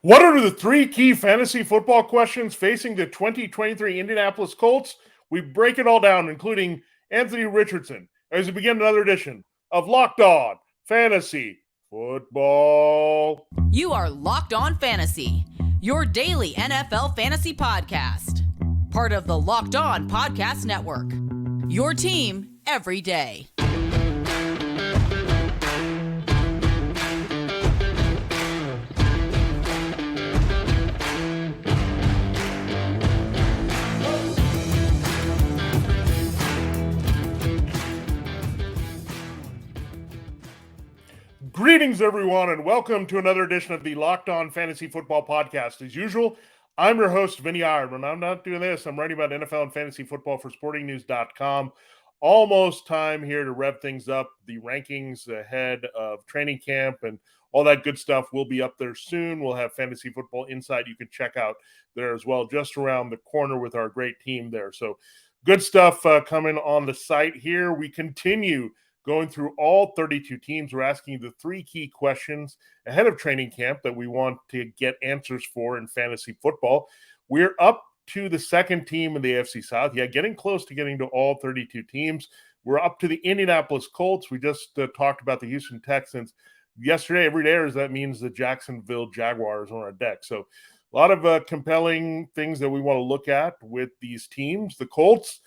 What are the three key fantasy football questions facing the 2023 Indianapolis Colts? We break it all down, including Anthony Richardson, as we begin another edition of Locked On Fantasy Football. You are Locked On Fantasy, your daily NFL fantasy podcast. Part of the Locked On Podcast Network, your team every day. Greetings, everyone, and welcome to another edition of the Locked On Fantasy Football Podcast. As usual, I'm your host, Vinnie Iyer. When I'm not doing this, I'm writing about NFL and fantasy football for sportingnews.com. Almost time here to rev things up. The rankings ahead of training camp and all that good stuff will be up there soon. We'll have Fantasy Football Insight you can check out there as well, just around the corner with our great team there. So good stuff coming on the site here. We continue going through all 32 teams. We're asking the three key questions ahead of training camp that we want to get answers for in fantasy football. We're up to the second team in the AFC South. Yeah, getting close to getting to all 32 teams. We're up to the Indianapolis Colts. We just talked about the Houston Texans yesterday. Every day, that means the Jacksonville Jaguars are on our deck. So a lot of compelling things that we want to look at with these teams. The Colts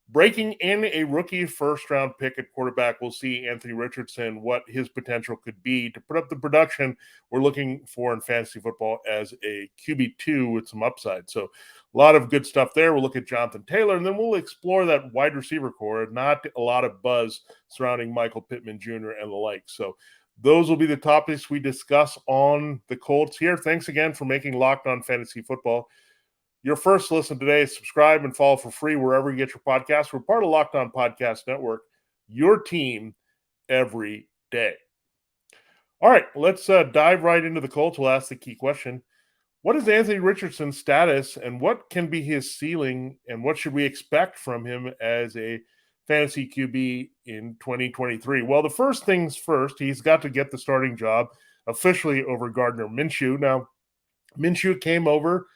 breaking in a rookie first-round pick at quarterback. We'll see Anthony Richardson, what his potential could be to put up the production we're looking for in fantasy football as a QB2 with some upside. So a lot of good stuff there. We'll look at Jonathan Taylor, and then we'll explore that wide receiver core. Not a lot of buzz surrounding Michael Pittman Jr. and the like. So those will be the topics we discuss on the Colts here. Thanks again for making Locked On Fantasy Football your first listen today. Subscribe and follow for free wherever you get your podcasts. We're part of Locked On Podcast Network, your team every day. All right, let's dive right into the Colts. We'll ask the key question. What is Anthony Richardson's status, and what can be his ceiling, and what should we expect from him as a fantasy QB in 2023? Well, the first things first, he's got to get the starting job officially over Gardner Minshew. Now, Minshew came over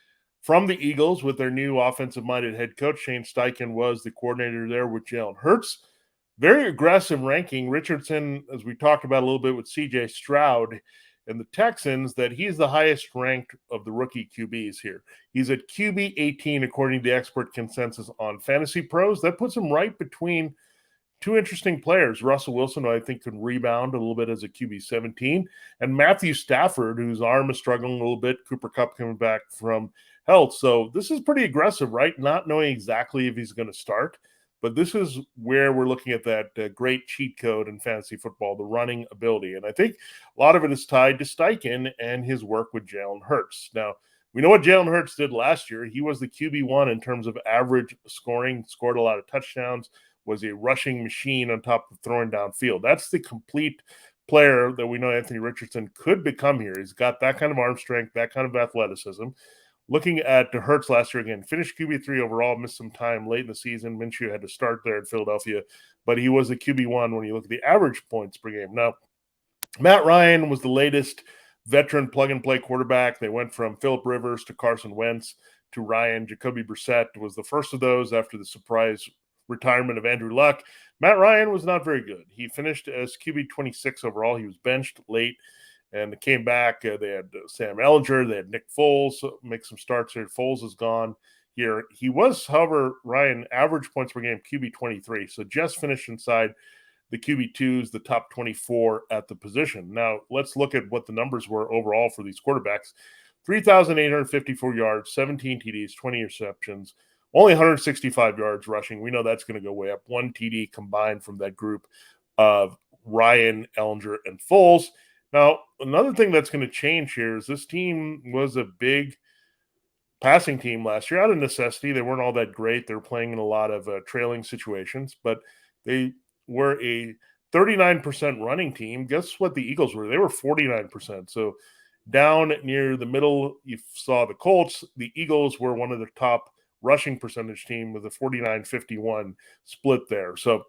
from the Eagles with their new offensive-minded head coach. Shane Steichen was the coordinator there with Jalen Hurts. Very aggressive ranking. Richardson, as we talked about a little bit with C.J. Stroud and the Texans, that he's the highest ranked of the rookie QBs here. He's at QB 18 according to the expert consensus on Fantasy Pros. That puts him right between two interesting players. Russell Wilson, who I think could rebound a little bit as a QB 17, and Matthew Stafford, whose arm is struggling a little bit. Cooper Kupp coming back from health. So this is pretty aggressive, right? Not knowing exactly if he's going to start, but this is where we're looking at that great cheat code in fantasy football, the running ability. And I think a lot of it is tied to Steichen and his work with Jalen Hurts. Now, we know what Jalen Hurts did last year. He was the QB1 in terms of average scoring, scored a lot of touchdowns, was a rushing machine on top of throwing downfield. That's the complete player that we know Anthony Richardson could become here. He's got that kind of arm strength, that kind of athleticism. Looking at Hurts last year, again, finished QB3 overall, missed some time late in the season. Minshew had to start there in Philadelphia, but he was a QB1 when you look at the average points per game. Now, Matt Ryan was the latest veteran plug-and-play quarterback. They went from Phillip Rivers to Carson Wentz to Ryan. Jacoby Brissett was the first of those after the surprise retirement of Andrew Luck. Matt Ryan was not very good. He finished as QB 26 overall. He was benched late and came back. They had Sam Ehlinger. They had Nick Foles make some starts here. Foles is gone here. He was, however, Ryan, average points per game, QB 23. So just finished inside the QB2s, the top 24 at the position. Now, let's look at what the numbers were overall for these quarterbacks. 3,854 yards, 17 TDs, 20 interceptions, only 165 yards rushing. We know that's going to go way up. 1 TD combined from that group of Ryan, Ehlinger, and Foles. Now, another thing that's going to change here is this team was a big passing team last year out of necessity. They weren't all that great. They were playing in a lot of trailing situations, but they were a 39% running team. Guess what the Eagles were? They were 49%. So down near the middle, you saw the Colts. The Eagles were one of the top rushing percentage team with a 49-51 split there. So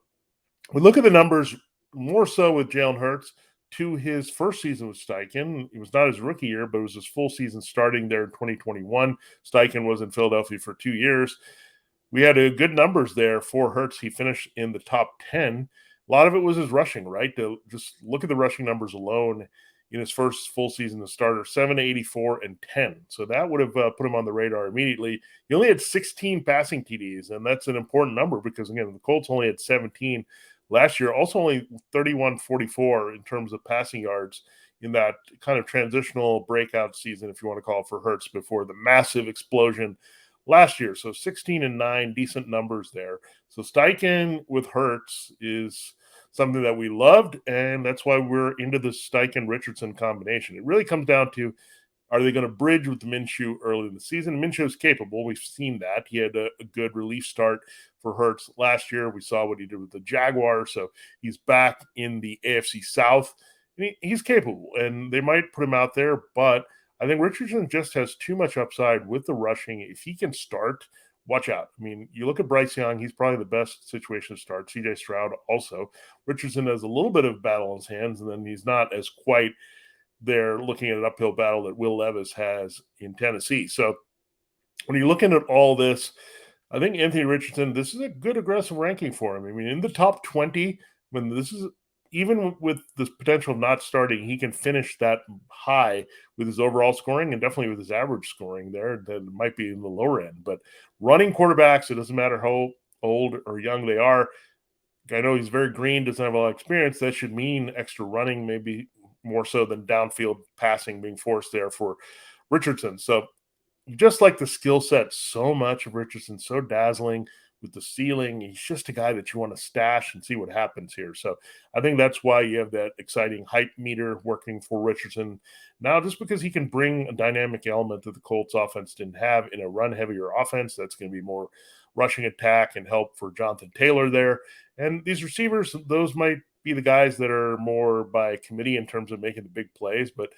we look at the numbers more so with Jalen Hurts. to his first season with Steichen. It was not his rookie year, but it was his full season starting there in 2021. Steichen was in Philadelphia for 2 years. We had good numbers there for Hurts. He finished in the top 10. A lot of it was his rushing, right? Just look at the rushing numbers alone in his first full season as starter, 7, 84, and 10. So that would have put him on the radar immediately. He only had 16 passing TDs, and that's an important number because, again, the Colts only had 17 last year, also only 31-44 in terms of passing yards in that kind of transitional breakout season, if you want to call it, for Hurts before the massive explosion last year. So 16-9, decent numbers there. So Steichen with Hurts is something that we loved, and that's why we're into the Steichen-Richardson combination. It really comes down to, are they going to bridge with Minshew early in the season? Minshew's capable. We've seen that. He had a good relief start for Hurts last year. We saw what he did with the Jaguars, so he's back in the AFC South. He's capable, and they might put him out there, but I think Richardson just has too much upside with the rushing. If he can start, watch out. I mean, you look at Bryce Young, he's probably the best situation to start. CJ Stroud also. Richardson has a little bit of battle in his hands, and then he's not as quite there looking at an uphill battle that Will Levis has in Tennessee. So when you're looking at all this, I think Anthony Richardson, this is a good aggressive ranking for him. I mean, in the top 20, when this is, even with the potential of not starting, he can finish that high with his overall scoring and definitely with his average scoring there. That might be in the lower end. But running quarterbacks, it doesn't matter how old or young they are. I know he's very green, doesn't have a lot of experience. That should mean extra running, maybe more so than downfield passing being forced there for Richardson. So you just like the skill set so much of Richardson, so dazzling with the ceiling. He's just a guy that you want to stash and see what happens here. So I think that's why you have that exciting hype meter working for Richardson now, just because he can bring a dynamic element that the Colts offense didn't have in a run heavier offense. That's going to be more rushing attack and help for Jonathan Taylor there. And these receivers, those might be the guys that are more by committee in terms of making the big plays, but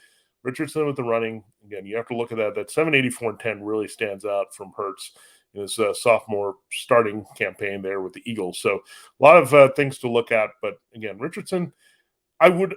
Richardson with the running, again, you have to look at that. That 784 and 10 really stands out from Hurts in his sophomore starting campaign there with the Eagles. So a lot of things to look at. But again, Richardson, I would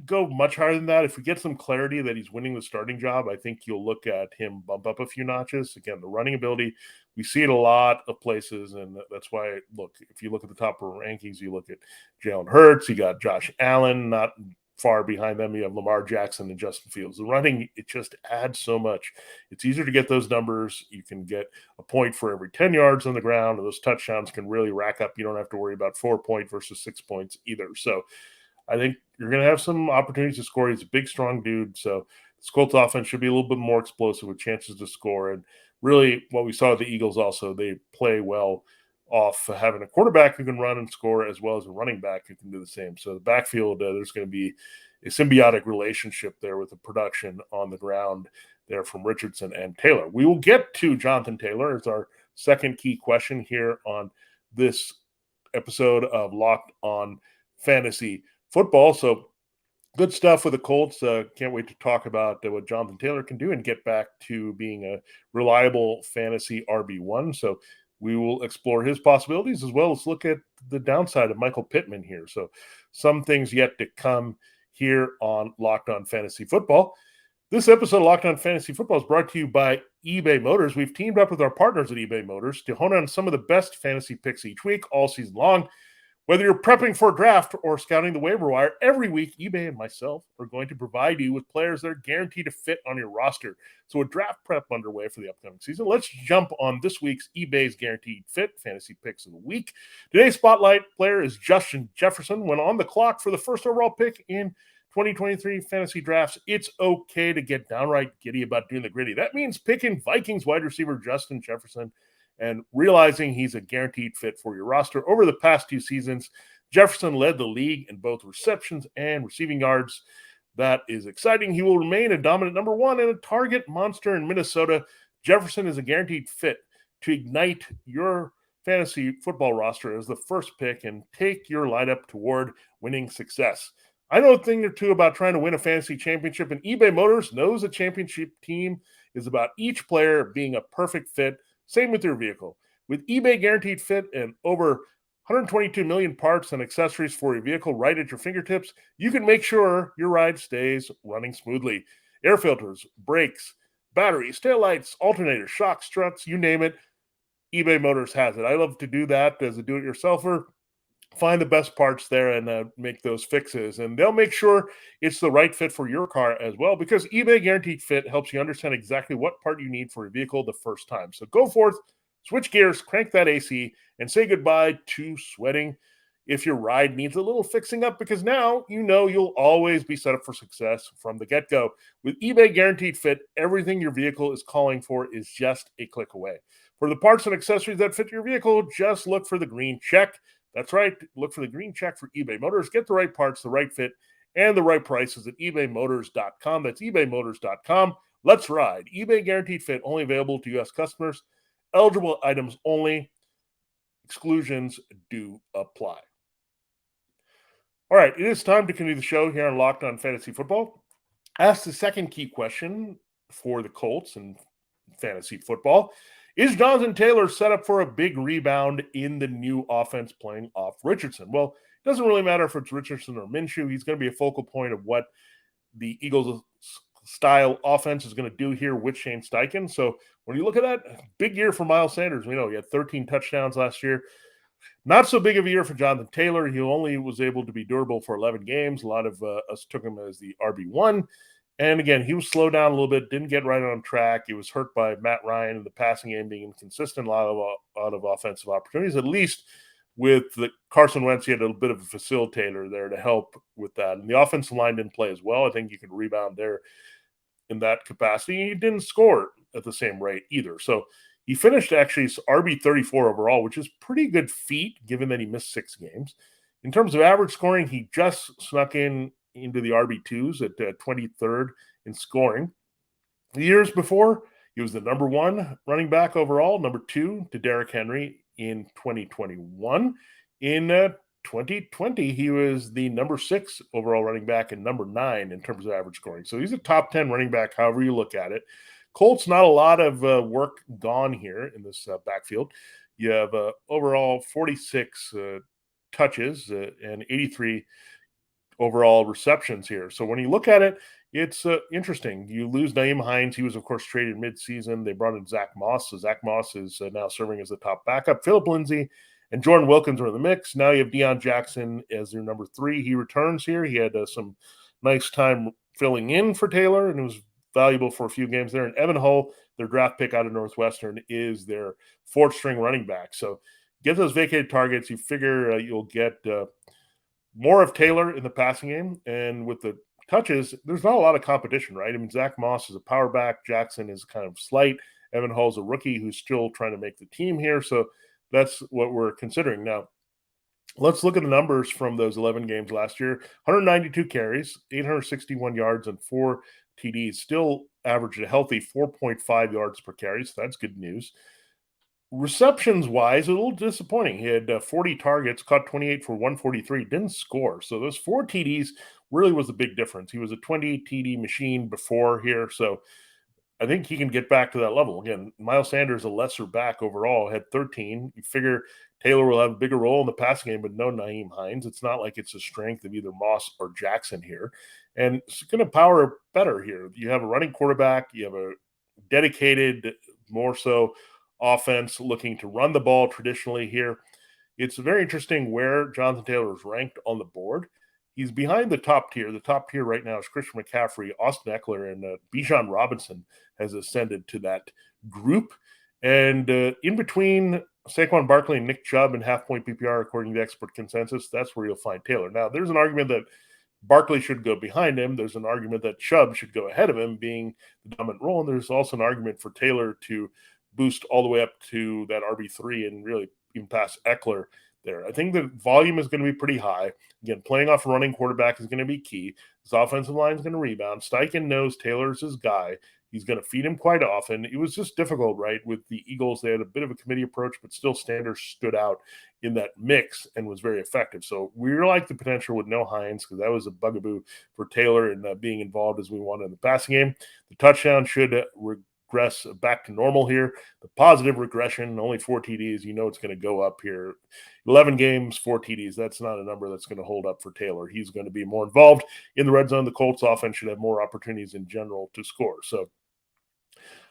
go much higher than that. If we get some clarity that he's winning the starting job, I think you'll look at him bump up a few notches. Again, the running ability, we see it a lot of places, and that's why, look, if you look at the top of rankings, you look at Jalen Hurts, you got Josh Allen, not far behind them, you have Lamar Jackson and Justin Fields. The running, it just adds so much. It's easier to get those numbers. You can get a point for every 10 yards on the ground, and those touchdowns can really rack up. You don't have to worry about 4 point versus 6 points either. So I think you're going to have some opportunities to score. He's a big, strong dude. So this Colts offense should be a little bit more explosive with chances to score. And really what we saw with the Eagles also, they play well off having a quarterback who can run and score as well as a running back who can do the same. So the backfield, there's going to be a symbiotic relationship there with the production on the ground there from Richardson and Taylor. We will get to Jonathan Taylor as our second key question here on this episode of Locked On Fantasy Football. So good stuff with the Colts. Can't wait to talk about what Jonathan Taylor can do and get back to being a reliable fantasy RB1. So we will explore his possibilities as well as look at the downside of Michael Pittman here. So some things yet to come here on Locked On Fantasy Football. This episode of Locked On Fantasy Football is brought to you by eBay Motors. We've teamed up with our partners at eBay Motors to hone on some of the best fantasy picks each week, all season long. Whether you're prepping for a draft or scouting the waiver wire, every week eBay and myself are going to provide you with players that are guaranteed to fit on your roster. So with draft prep underway for the upcoming season, let's jump on this week's eBay's Guaranteed Fit Fantasy Picks of the Week. Today's spotlight player is Justin Jefferson. When on the clock for the first overall pick in 2023 fantasy drafts, it's okay to get downright giddy about doing the gritty. That means picking Vikings wide receiver Justin Jefferson and realizing he's a guaranteed fit for your roster. Over the past 2 seasons, Jefferson led the league in both receptions and receiving yards. That is exciting. He will remain a dominant number 1 and a target monster in Minnesota. Jefferson is a guaranteed fit to ignite your fantasy football roster as the first pick and take your lineup toward winning success. I know a thing or two about trying to win a fantasy championship, and eBay Motors knows a championship team is about each player being a perfect fit. Same with your vehicle. With eBay Guaranteed Fit and over 122 million parts and accessories for your vehicle right at your fingertips. You can make sure your ride stays running smoothly. Air filters, brakes, batteries, taillights, alternators, shocks, struts, you name it. eBay Motors has it. I love to do that as a do-it-yourselfer. Find the best parts there and make those fixes. And they'll make sure it's the right fit for your car as well, because eBay Guaranteed Fit helps you understand exactly what part you need for your vehicle the first time. So go forth, switch gears, crank that AC, and say goodbye to sweating if your ride needs a little fixing up, because now you know you'll always be set up for success from the get-go. With eBay Guaranteed Fit, everything your vehicle is calling for is just a click away. For the parts and accessories that fit your vehicle, just look for the green check. That's right. Look for the green check for eBay Motors. Get the right parts, the right fit, and the right prices at ebaymotors.com. That's ebaymotors.com. Let's ride. eBay Guaranteed Fit, only available to U.S. customers. Eligible items only. Exclusions do apply. All right, it is time to continue the show here on Locked On Fantasy Football. Ask the second key question for the Colts and fantasy football. Is Jonathan Taylor set up for a big rebound in the new offense playing off Richardson? Well, it doesn't really matter if it's Richardson or Minshew. He's going to be a focal point of what the Eagles' style offense is going to do here with Shane Steichen. So when you look at that, big year for Miles Sanders. We know he had 13 touchdowns last year. Not so big of a year for Jonathan Taylor. He only was able to be durable for 11 games. A lot of us took him as the RB1. And again, he was slowed down a little bit, didn't get right on track. He was hurt by Matt Ryan and the passing game being inconsistent, a lot of offensive opportunities, at least with the Carson Wentz. He had a bit of a facilitator there to help with that. And the offensive line didn't play as well. I think you could rebound there in that capacity. He didn't score at the same rate either. So he finished actually RB34 overall, which is pretty good feat given that he missed 6 games. In terms of average scoring, he just snuck into the RB2s at 23rd in scoring. The years before, he was the number 1 running back overall, number 2 to Derrick Henry in 2021. In 2020, he was the number 6 overall running back and number 9 in terms of average scoring. So he's a top 10 running back, however you look at it. Colts, not a lot of work gone here in this backfield. You have overall 46 touches and 83 overall receptions here. So when you look at it, it's interesting. You lose Nyheim Hines. He was, of course, traded midseason. They brought in Zach Moss. So Zach Moss is now serving as the top backup. Phillip Lindsay and Jordan Wilkins are in the mix. Now you have Deion Jackson as your number 3. He returns here. He had some nice time filling in for Taylor, and it was valuable for a few games there. And Evan Hull, their draft pick out of Northwestern, is their 4th-string running back. So get those vacated targets. You figure you'll get more of Taylor in the passing game, and with the touches, there's not a lot of competition, right? I mean, Zach Moss is a power back. Jackson is kind of slight. Evan Hull's a rookie who's still trying to make the team here. So that's what we're considering. Now, let's look at the numbers from those 11 games last year. 192 carries, 861 yards, and 4 TDs. Still averaged a healthy 4.5 yards per carry, so that's good news. Receptions-wise, a little disappointing. He had 40 targets, caught 28 for 143, didn't score. So those 4 TDs really was the big difference. He was a 20 TD machine before here, so I think he can get back to that level. Again, Miles Sanders, a lesser back overall, had 13. You figure Taylor will have a bigger role in the passing game, but no Nyheim Hines. It's not like it's a strength of either Moss or Jackson here. And it's going to power better here. You have a running quarterback. You have a dedicated, more so, offense looking to run the ball traditionally here. It's very interesting where Jonathan Taylor is ranked on the board. He's behind the top tier. The top tier right now is Christian McCaffrey, Austin Eckler, and Bijan Robinson has ascended to that group. And in between Saquon Barkley and Nick Chubb in half-point PPR, according to expert consensus, that's where you'll find Taylor. Now, there's an argument that Barkley should go behind him. There's an argument that Chubb should go ahead of him, being the dominant role. And there's also an argument for Taylor to boost all the way up to that RB3 and really even past Eckler there. I think the volume is going to be pretty high. Again, playing off a running quarterback is going to be key. His offensive line is going to rebound. Steichen knows Taylor's his guy. He's going to feed him quite often. It was just difficult, right? With the Eagles, they had a bit of a committee approach, but still Sanders stood out in that mix and was very effective. So we like the potential with no Hines, because that was a bugaboo for Taylor and being involved as we wanted in the passing game. The touchdown should regress back to normal here. The positive regression, only 4 TDs, it's going to go up here. 11 games, 4 TDs. That's not a number that's going to hold up for Taylor. He's going to be more involved in the red zone. The Colts offense should have more opportunities in general to score. So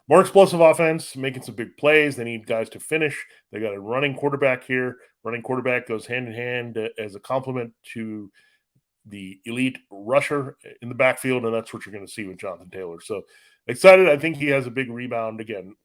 more explosive offense, making some big plays. They need guys to finish. They got a running quarterback here. Running quarterback goes hand in hand as a complement to the elite rusher in the backfield, and that's what you're going to see with Jonathan Taylor. So excited. I think he has a big rebound again.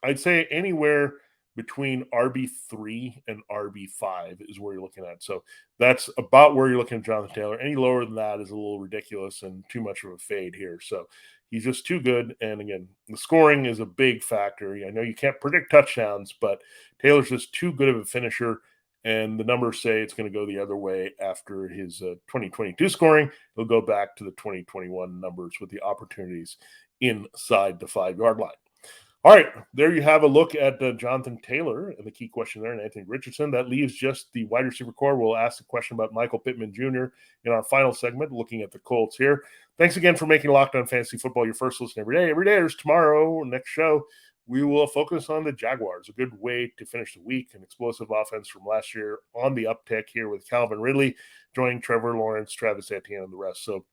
I'd say anywhere between RB3 and RB5 is where you're looking at. So that's about where you're looking at Jonathan Taylor. Any lower than that is a little ridiculous and too much of a fade here. So he's just too good. And again, the scoring is a big factor. I know you can't predict touchdowns, but Taylor's just too good of a finisher. And the numbers say it's going to go the other way after his 2022 scoring. He'll go back to the 2021 numbers with the opportunities inside the 5-yard line. All right, there you have a look at Jonathan Taylor and the key question there, and Anthony Richardson. That leaves just the wide receiver core. We'll ask a question about Michael Pittman Jr. in our final segment, looking at the Colts here. Thanks again for making Locked On Fantasy Football your first listen every day. Every day, there's tomorrow, next show, we will focus on the Jaguars. A good way to finish the week. An explosive offense from last year on the uptick here with Calvin Ridley joining Trevor Lawrence, Travis Etienne, and the rest. So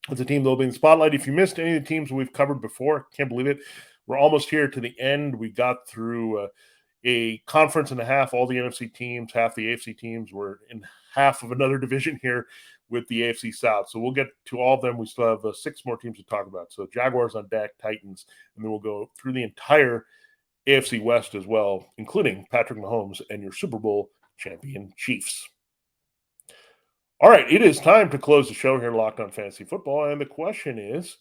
it's a team that will be in the spotlight. If you missed any of the teams we've covered before, can't believe it. We're almost here to the end. We got through a conference and a half. All the NFC teams, half the AFC teams. We're in half of another division here with the AFC South. So we'll get to all of them. We still have 6 more teams to talk about. So Jaguars on deck, Titans, and then we'll go through the entire AFC West as well, including Patrick Mahomes and your Super Bowl champion Chiefs. All right, it is time to close the show here, Locked On Fantasy Football. And the question is,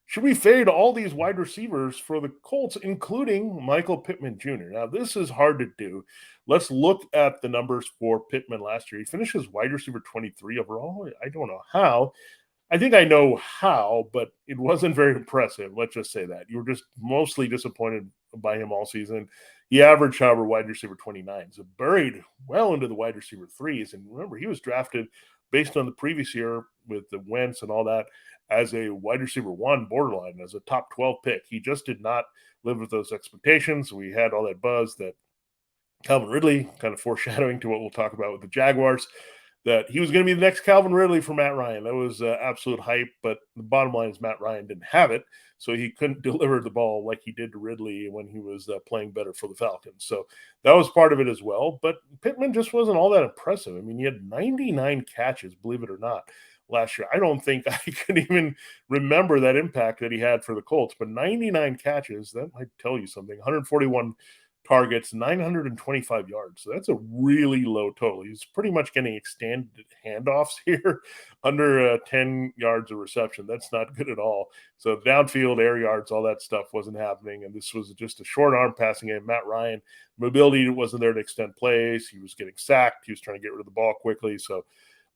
should we fade all these wide receivers for the Colts, including Michael Pittman Jr.? Now, this is hard to do. Let's look at the numbers for Pittman last year. He finished as wide receiver 23 overall. I don't know how. I think I know how, but it wasn't very impressive. Let's just say that. You were just mostly disappointed by him all season. He averaged, however, wide receiver 29. So buried well into the wide receiver 3s. And remember, he was drafted based on the previous year with the Wentz and all that as a wide receiver 1 borderline, as a top 12 pick. He just did not live with those expectations. We had all that buzz that Calvin Ridley, kind of foreshadowing to what we'll talk about with the Jaguars, that he was going to be the next Calvin Ridley for Matt Ryan. That was absolute hype, but the bottom line is Matt Ryan didn't have it, so he couldn't deliver the ball like he did to Ridley when he was playing better for the Falcons. So that was part of it as well, but Pittman just wasn't all that impressive. I mean, he had 99 catches, believe it or not, last year. I don't think I could even remember that impact that he had for the Colts, but 99 catches, that might tell you something. 141 targets, 925 yards. So that's a really low total. He's pretty much getting extended handoffs here under 10 yards of reception. That's not good at all. So downfield, air yards, all that stuff wasn't happening. And this was just a short arm passing game. Matt Ryan, mobility wasn't there to extend plays. He was getting sacked. He was trying to get rid of the ball quickly. So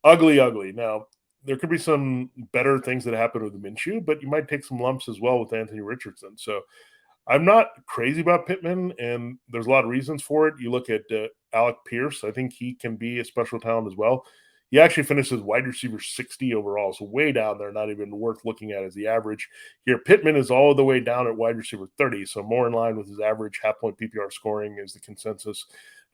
ugly. Now, there could be some better things that happen with Minshew, but you might take some lumps as well with Anthony Richardson. So I'm not crazy about Pittman, and there's a lot of reasons for it. You look at Alec Pierce. I think he can be a special talent as well. He actually finishes wide receiver 60 overall, so way down there, not even worth looking at as the average. Here, Pittman is all the way down at wide receiver 30, so more in line with his average half-point PPR scoring is the consensus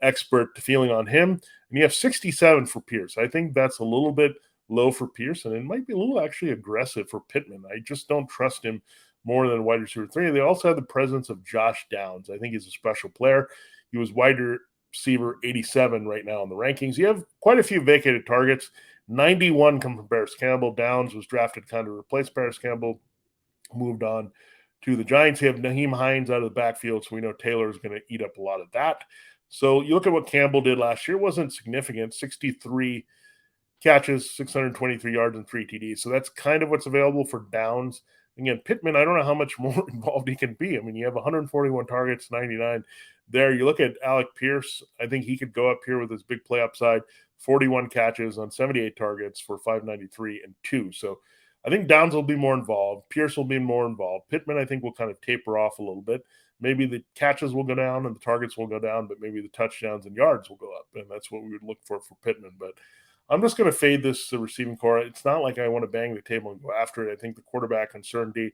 expert feeling on him. And you have 67 for Pierce. I think that's a little bit low for Pierce, and it might be a little actually aggressive for Pittman. I just don't trust him more than wide receiver 3. They also have the presence of Josh Downs. I think he's a special player. He was wide receiver 87 right now in the rankings. You have quite a few vacated targets. 91 come from Paris Campbell. Downs was drafted kind of to replace Paris Campbell, moved on to the Giants. You have Naheem Hines out of the backfield, so we know Taylor is going to eat up a lot of that. So you look at what Campbell did last year. It wasn't significant, 63 catches, 623 yards, and 3 TDs. So that's kind of what's available for Downs. Again, Pittman, I don't know how much more involved he can be. I mean, you have 141 targets, 99 there. You look at Alec Pierce. I think he could go up here with his big play upside, 41 catches on 78 targets for 593 and 2. So I think Downs will be more involved. Pierce will be more involved. Pittman, I think, will kind of taper off a little bit. Maybe the catches will go down and the targets will go down, but maybe the touchdowns and yards will go up. And that's what we would look for Pittman. But I'm just going to fade this receiving core. It's not like I want to bang the table and go after it. I think the quarterback uncertainty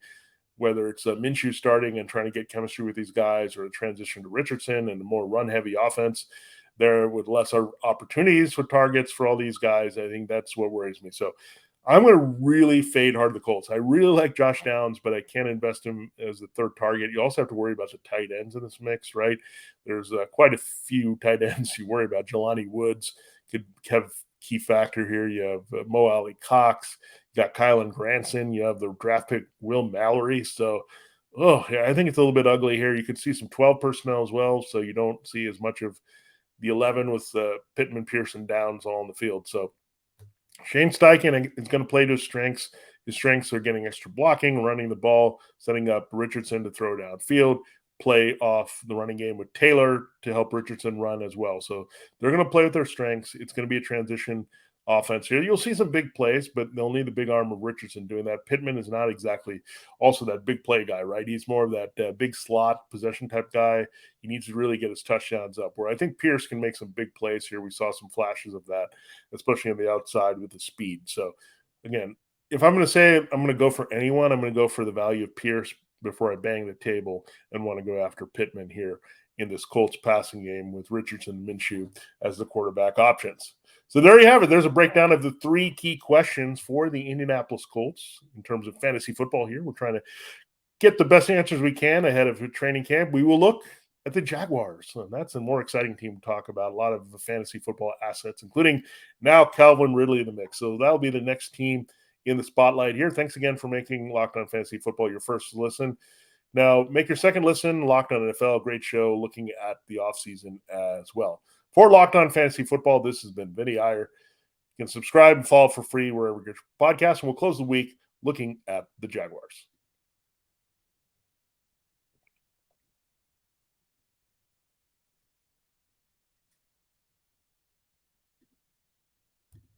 whether it's Minshew starting and trying to get chemistry with these guys, or a transition to Richardson and a more run-heavy offense there with lesser opportunities for targets for all these guys. I think that's what worries me. So I'm going to really fade hard the Colts. I really like Josh Downs, but I can't invest him as the third target. You also have to worry about the tight ends in this mix, right? There's quite a few tight ends you worry about. Jelani Woods could have key factor here. You have Mo Alley Cox. You got Kylan Granson. You have the draft pick Will Mallory. So, I think it's a little bit ugly here. You could see some 12 personnel as well, so you don't see as much of the 11 with Pittman, Pearson, Downs all on the field. So Shane Steichen is going to play to his strengths. His strengths are getting extra blocking, running the ball, setting up Richardson to throw downfield, play off the running game with Taylor to help Richardson run as well. So they're going to play with their strengths. It's going to be a transition offense here. You'll see some big plays, but they'll need the big arm of Richardson doing that. Pittman is not exactly also that big play guy, right? He's more of that big slot possession type guy. He needs to really get his touchdowns up, where I think Pierce can make some big plays here. We saw some flashes of that, especially on the outside with the speed. So again, if I'm going to say I'm going to go for anyone, I'm going to go for the value of Pierce before I bang the table and want to go after Pittman here in this Colts passing game with Richardson and Minshew as the quarterback options. So there you have it. There's a breakdown of the 3 key questions for the Indianapolis Colts in terms of fantasy football here. We're trying to get the best answers we can ahead of training camp. We will look at the Jaguars. And that's a more exciting team to talk about. A lot of the fantasy football assets, including now Calvin Ridley in the mix. So that'll be the next team in the spotlight here. Thanks again for making Locked On Fantasy Football your first listen. Now, make your second listen Locked On NFL. Great show looking at the offseason as well. For Locked On Fantasy Football, this has been Vinnie Iyer. You can subscribe and follow for free wherever you get your podcast, and we'll close the week looking at the Jaguars.